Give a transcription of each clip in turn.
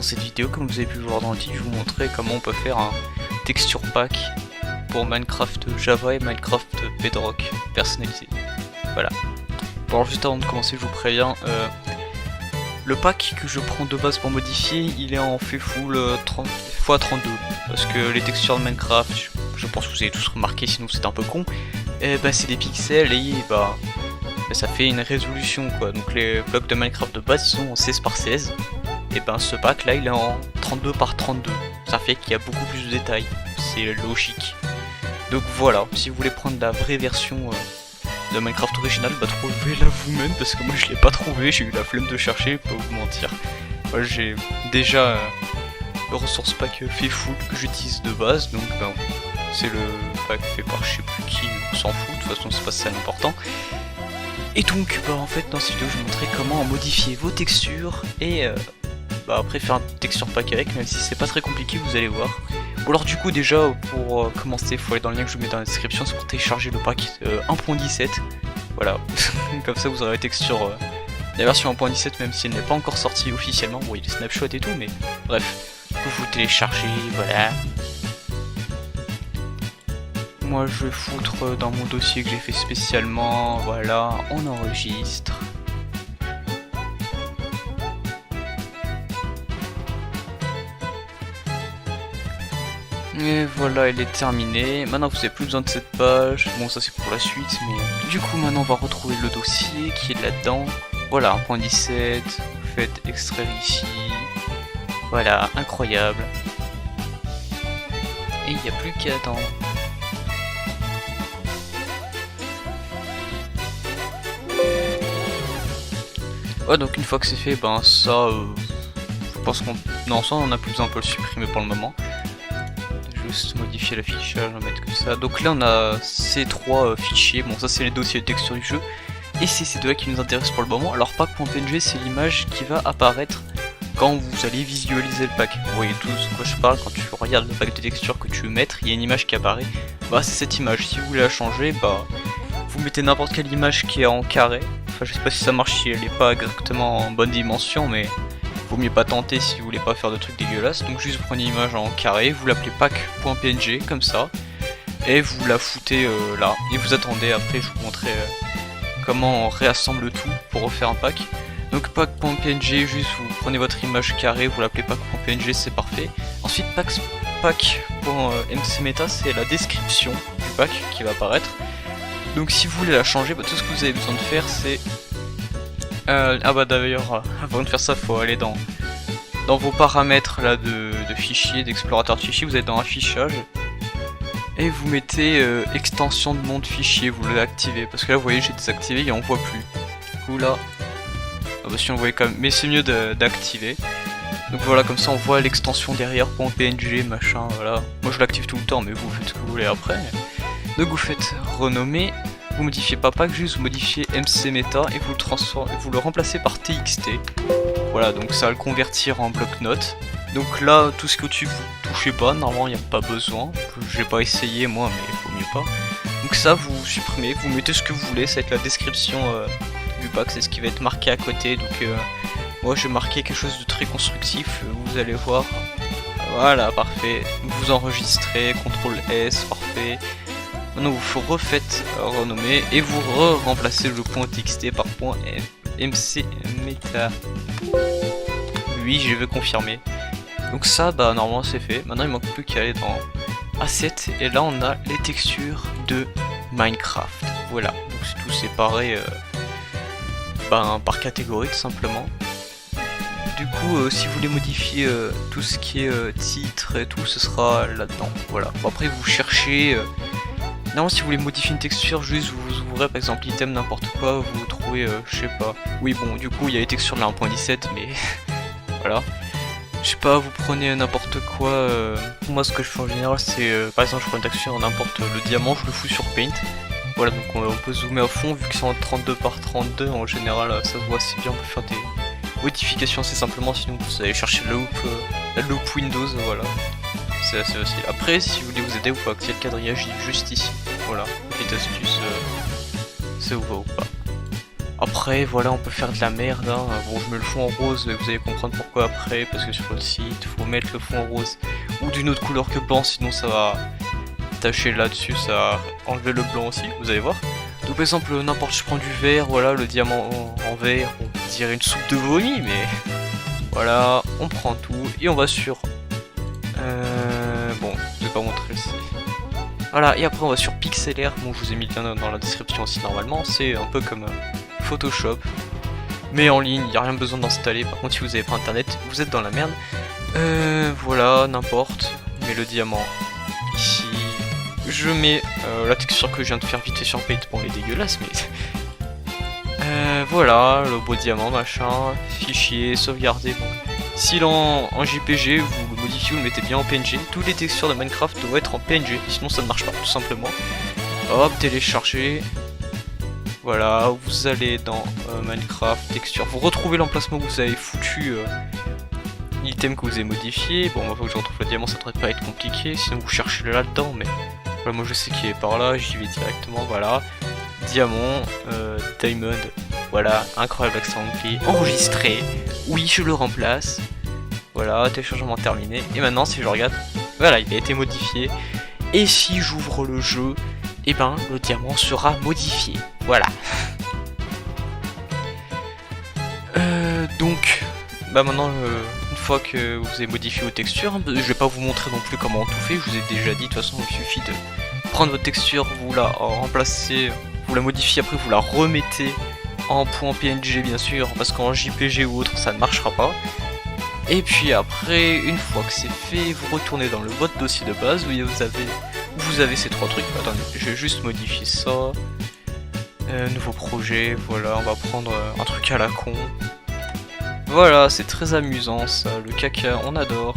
cette vidéo, comme vous avez pu le voir dans le titre, je vais vous montrer comment on peut faire un texture pack pour Minecraft Java et Minecraft Bedrock personnalisé. Voilà. Bon, alors juste avant de commencer, je vous préviens, le pack que je prends de base pour modifier, il est en fait full 30 x 32. Parce que les textures de Minecraft, je pense que vous avez tous remarqué, sinon c'est un peu con, c'est des pixels et ça fait une résolution quoi. Donc les blocs de Minecraft de base ils sont en 16 par 16. Et ce pack là il est en 32 par 32. Ça fait qu'il y a beaucoup plus de détails. C'est logique. Donc voilà, si vous voulez prendre la vraie version de Minecraft original, trouvez-la vous-même parce que moi je l'ai pas trouvé, j'ai eu la flemme de chercher, pas vous mentir. Moi j'ai déjà le ressource pack fait full que j'utilise de base, donc c'est le pack fait par je sais plus qui, on s'en fout, de toute façon c'est pas ça l'important. Et donc en fait dans cette vidéo je vais vous montrer comment modifier vos textures et après faire un texture pack avec, même si c'est pas très compliqué, vous allez voir. Ou alors du coup déjà pour commencer, il faut aller dans le lien que je vous mets dans la description, c'est pour télécharger le pack 1.17. Voilà, comme ça vous aurez la texture, la version 1.17 même si elle n'est pas encore sortie officiellement. Bon il y a des snapshots et tout, mais bref, vous téléchargez, voilà. Moi je vais foutre dans mon dossier que j'ai fait spécialement, voilà, on enregistre. Et voilà, elle est terminée. Maintenant vous n'avez plus besoin de cette page. Bon ça c'est pour la suite, mais du coup maintenant on va retrouver le dossier qui est là-dedans. Voilà, 1.17, vous faites extraire ici. Voilà, incroyable. Et il n'y a plus qu'à attendre. Ouais, donc une fois que c'est fait, ça, je pense qu'on... Non, ça on a plus besoin, on peut le supprimer pour le moment. Juste modifier l'affichage, on va mettre que ça. Donc là on a ces trois fichiers, bon ça c'est les dossiers de texture du jeu. Et c'est ces deux-là qui nous intéressent pour le moment. Alors pack.png c'est l'image qui va apparaître quand vous allez visualiser le pack. Vous voyez tous de quoi je parle, quand tu regardes le pack de texture que tu veux mettre, il y a une image qui apparaît. C'est cette image, si vous voulez la changer, vous mettez n'importe quelle image qui est en carré. Enfin je sais pas si ça marche si elle est pas exactement en bonne dimension, mais vaut mieux pas tenter si vous voulez pas faire de trucs dégueulasses. Donc juste vous prenez une image en carré, vous l'appelez pack.png comme ça, et vous la foutez là, et vous attendez. Après je vous montrerai comment on réassemble le tout pour refaire un pack. Donc pack.png, juste vous prenez votre image carrée, vous l'appelez pack.png, c'est parfait. Ensuite pack.mcmeta c'est la description du pack qui va apparaître. Donc si vous voulez la changer, tout ce que vous avez besoin de faire c'est... d'ailleurs, avant de faire ça, faut aller dans vos paramètres là de fichiers, d'explorateur de fichiers, vous êtes dans affichage et vous mettez extension de nom de fichier, vous l'activez parce que là vous voyez j'ai désactivé et on voit plus. Du coup là, si on voyait quand même, mais c'est mieux d'activer. Donc voilà, comme ça on voit l'extension derrière .png machin, voilà. Moi je l'active tout le temps mais vous faites ce que vous voulez après. Donc vous faites renommer. Vous modifiez pas pack, juste vous modifiez mcmeta et vous le transformez, vous le remplacez par txt. Voilà, donc ça va le convertir en bloc-notes. Donc là, tout ce que vous touchez pas, normalement il n'y a pas besoin. J'ai pas essayé moi, mais il faut mieux pas. Donc ça, vous supprimez, vous mettez ce que vous voulez, ça va être la description du pack, c'est ce qui va être marqué à côté. Donc moi j'ai marqué quelque chose de très constructif, vous allez voir. Voilà, parfait. Vous enregistrez, CTRL S, parfait. Maintenant vous refaites renommer et vous remplacez le .txt par .mcmeta. Oui, je veux confirmer. Donc ça, normalement c'est fait. Maintenant il manque plus qu'à aller dans Assets et là on a les textures de Minecraft. Voilà, donc c'est tout séparé par catégorie tout simplement. Du coup, si vous voulez modifier tout ce qui est titre et tout, ce sera là-dedans. Voilà. Après vous cherchez... Non, si vous voulez modifier une texture, juste vous ouvrez par exemple item n'importe quoi, vous trouvez, je sais pas. Oui bon, du coup il y a les textures de la 1.17, mais voilà. Je sais pas, vous prenez n'importe quoi. Moi ce que je fais en général c'est, par exemple je prends une texture n'importe le diamant, je le fous sur Paint. Voilà, donc on peut zoomer à fond, vu que c'est en 32 par 32, en général ça se voit assez bien, on peut faire des modifications assez simplement, sinon vous allez chercher la loop Windows, voilà. C'est assez facile. Après, si vous voulez vous aider, vous pouvez activer le quadrillage juste ici. Voilà, petite astuce, ça vous va ou pas. Après, voilà, on peut faire de la merde, hein. Bon, je mets le fond en rose, mais vous allez comprendre pourquoi après, parce que sur le site, faut mettre le fond en rose ou d'une autre couleur que blanc, sinon ça va tacher là-dessus, ça va enlever le blanc aussi, vous allez voir. Donc par exemple, n'importe, je prends du vert, voilà, le diamant en vert, on dirait une soupe de vomi, mais voilà, on prend tout, et on va sur... Bon, je vais pas montrer ici. Voilà, et après on va sur Pixlr, bon je vous ai mis le lien dans la description aussi normalement, c'est un peu comme Photoshop, mais en ligne, il n'y a rien besoin d'installer, par contre si vous avez pas internet, vous êtes dans la merde. Voilà, n'importe, mais le diamant ici, je mets la texture que je viens de faire vite fait sur Paint, bon elle est dégueulasse mais... voilà, le beau diamant, machin, fichier, sauvegarder, bon. S'il est en JPG, vous le modifiez, vous le mettez bien en PNG. Toutes les textures de Minecraft doivent être en PNG, sinon ça ne marche pas, tout simplement. Hop, télécharger. Voilà, vous allez dans Minecraft, texture. Vous retrouvez l'emplacement où vous avez foutu l'item que vous avez modifié. Bon, il faut que je retrouve le diamant, ça devrait pas être compliqué, sinon vous cherchez là-dedans. Mais voilà, moi je sais qu'il est par là, j'y vais directement, voilà. Diamant, Diamond. Voilà, incroyable accent anglais, enregistré, oui je le remplace, voilà, téléchargement terminé, et maintenant si je regarde, voilà, il a été modifié, et si j'ouvre le jeu, et ben le diamant sera modifié, voilà. Donc, bah maintenant, une fois que vous avez modifié vos textures, je vais pas vous montrer non plus comment on tout fait, je vous ai déjà dit, de toute façon il suffit de prendre votre texture, vous la remplacez, vous la modifiez, après vous la remettez en point PNG bien sûr, parce qu'en JPG ou autre ça ne marchera pas. Et puis après, une fois que c'est fait, vous retournez dans votre dossier de base où vous avez ces trois trucs. Attendez, je vais juste modifier ça. Nouveau projet, voilà, on va prendre un truc à la con. Voilà, c'est très amusant ça, le caca, on adore.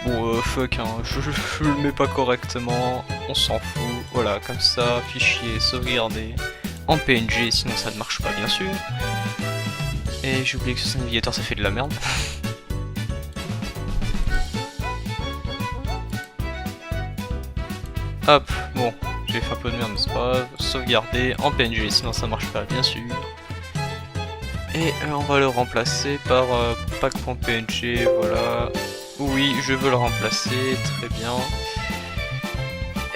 Bon, fuck, hein, je le mets pas correctement, on s'en fout. Voilà, comme ça, fichier, sauvegarder. En PNG, sinon ça ne marche pas bien sûr. Et j'ai oublié que ce navigateur ça fait de la merde. Hop, bon, j'ai fait un peu de merde mais c'est pas grave. Sauvegarder en PNG, sinon ça marche pas bien sûr. Et on va le remplacer par pack.png, voilà. Oui, je veux le remplacer, très bien.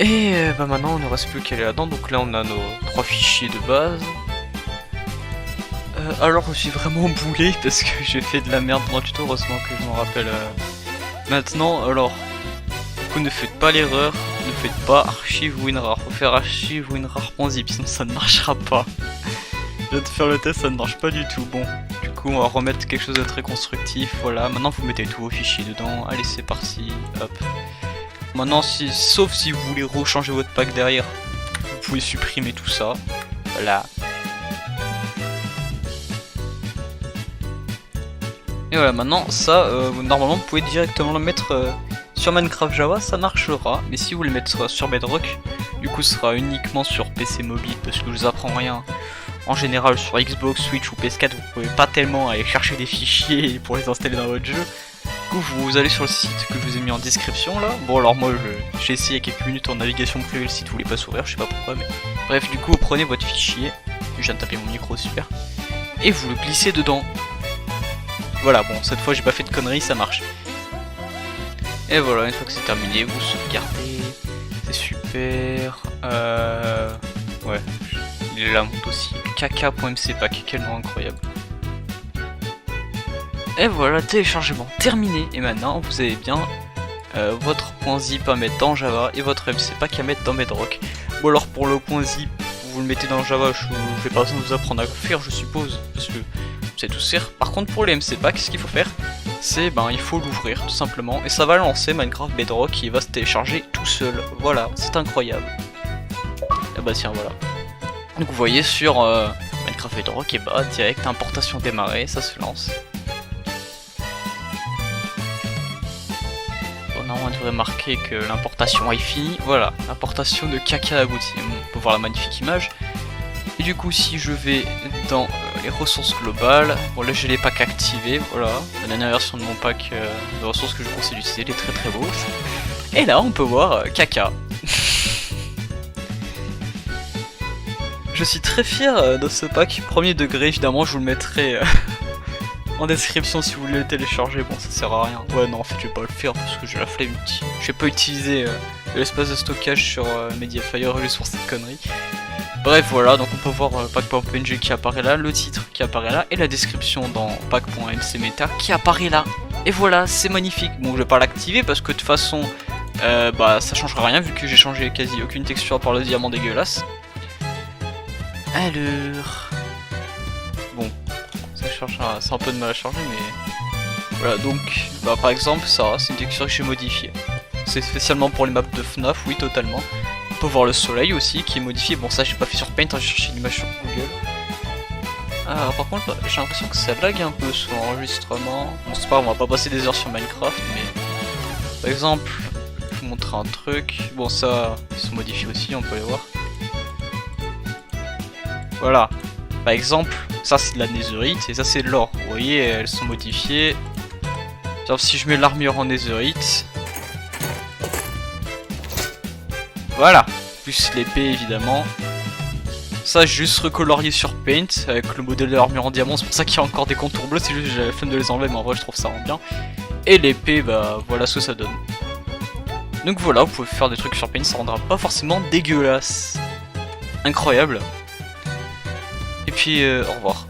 Et bah maintenant on ne reste plus qu'à aller là-dedans, donc là on a nos trois fichiers de base. Alors je suis vraiment boulé parce que j'ai fait de la merde pendant le tuto, heureusement que je m'en rappelle maintenant. Alors, vous ne faites pas l'erreur, ne faites pas archive WinRAR, faut faire archive WinRAR.zip, sinon ça ne marchera pas. Je viens de faire le test, ça ne marche pas du tout. Bon, du coup on va remettre quelque chose de très constructif, voilà. Maintenant vous mettez tous vos fichiers dedans, allez c'est parti, hop. Maintenant, sauf si vous voulez rechanger votre pack derrière, vous pouvez supprimer tout ça. Voilà. Et voilà, maintenant, ça, normalement, vous pouvez directement le mettre sur Minecraft Java, ça marchera. Mais si vous le mettez sur Bedrock, du coup, ce sera uniquement sur PC mobile, parce que je vous apprends rien. En général, sur Xbox, Switch ou PS4, vous pouvez pas tellement aller chercher des fichiers pour les installer dans votre jeu. Du coup, vous allez sur le site que je vous ai mis en description là. Bon, alors moi j'ai essayé il y a quelques minutes en navigation privée, le site voulait pas s'ouvrir, je sais pas pourquoi, mais bref, du coup, vous prenez votre fichier. Je viens de taper mon micro, super. Et vous le glissez dedans. Voilà, bon, cette fois j'ai pas fait de conneries, ça marche. Et voilà, une fois que c'est terminé, vous sauvegardez. C'est super. Ouais, il est là mon dossier. Kaka.mcpack, quel nom incroyable. Et voilà, téléchargement terminé. Et maintenant, vous avez bien votre .zip à mettre dans Java et votre mcpack à mettre dans Bedrock. Bon alors pour le .zip, vous le mettez dans Java, je vais pas besoin de vous apprendre à faire, je suppose, parce que c'est tout sert. Par contre pour les mcpack, ce qu'il faut faire, c'est il faut l'ouvrir tout simplement et ça va lancer Minecraft Bedrock qui va se télécharger tout seul. Voilà, c'est incroyable. Et bah tiens voilà. Donc vous voyez sur Minecraft Bedrock et bah direct importation démarrée, ça se lance. On devrait marquer que l'importation est finie. Voilà, l'importation de caca aboutie. On peut voir la magnifique image. Et du coup, si je vais dans les ressources globales, bon là j'ai les packs activés, voilà. La dernière version de mon pack de ressources que je conseille d'utiliser, il est très très beau. Et là, on peut voir caca. Je suis très fier de ce pack, premier degré, évidemment je vous le mettrai en description si vous voulez le télécharger. Bon, ça sert à rien. Ouais, non, en fait, je vais pas le faire parce que j'ai la flemme. Je vais pas utiliser l'espace de stockage sur Mediafire juste pour cette connerie. Bref, voilà, donc on peut voir pack.png qui apparaît là, le titre qui apparaît là, et la description dans pack.mcmeta qui apparaît là. Et voilà, c'est magnifique. Bon, je vais pas l'activer parce que de toute façon, bah, ça changera rien vu que j'ai changé quasi aucune texture par le diamant dégueulasse. Alors... Bon, ça charge, c'est un peu de mal à charger, mais... Voilà, donc, bah, par exemple, ça, c'est une texture que j'ai modifiée. C'est spécialement pour les maps de FNAF, oui, totalement. On peut voir le soleil aussi, qui est modifié. Bon, ça, j'ai pas fait sur Paint, hein, j'ai cherché l'image sur Google. Ah, par contre, j'ai l'impression que ça lag un peu sur l'enregistrement. Bon, c'est pas grave, on va pas passer des heures sur Minecraft, mais... Par exemple, je vais vous montrer un truc. Bon, ça, ils sont modifiés aussi, on peut les voir. Voilà. Par exemple, ça c'est de la netherite et ça c'est de l'or. Vous voyez, elles sont modifiées. Genre, si je mets l'armure en netherite. Voilà. Plus l'épée évidemment. Ça juste recolorié sur Paint avec le modèle de l'armure en diamant. C'est pour ça qu'il y a encore des contours bleus. C'est juste que j'avais la flemme de les enlever, mais en vrai je trouve ça rend bien. Et l'épée, bah voilà ce que ça donne. Donc voilà, vous pouvez faire des trucs sur Paint, ça rendra pas forcément dégueulasse. Incroyable. Et puis, au revoir.